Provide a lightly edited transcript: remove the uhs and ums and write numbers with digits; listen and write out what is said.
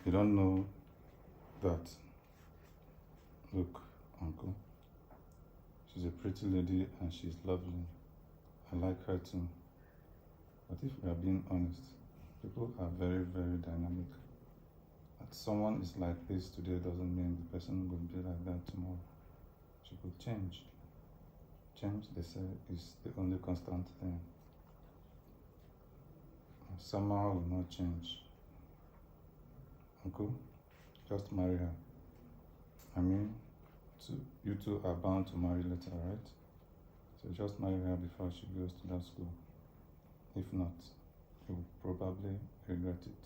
You don't know that. Look, uncle, she's a pretty lady and she's lovely. I like her too. But if we are being honest, people are very, very dynamic. That someone is like this today doesn't mean the person will be like that tomorrow. She could change. Change, they say, is the only constant thing. Somehow will not change. Uncle, just marry her. I mean, you two are bound to marry later, right? So just marry her before she goes to that school. If not, you will probably regret it.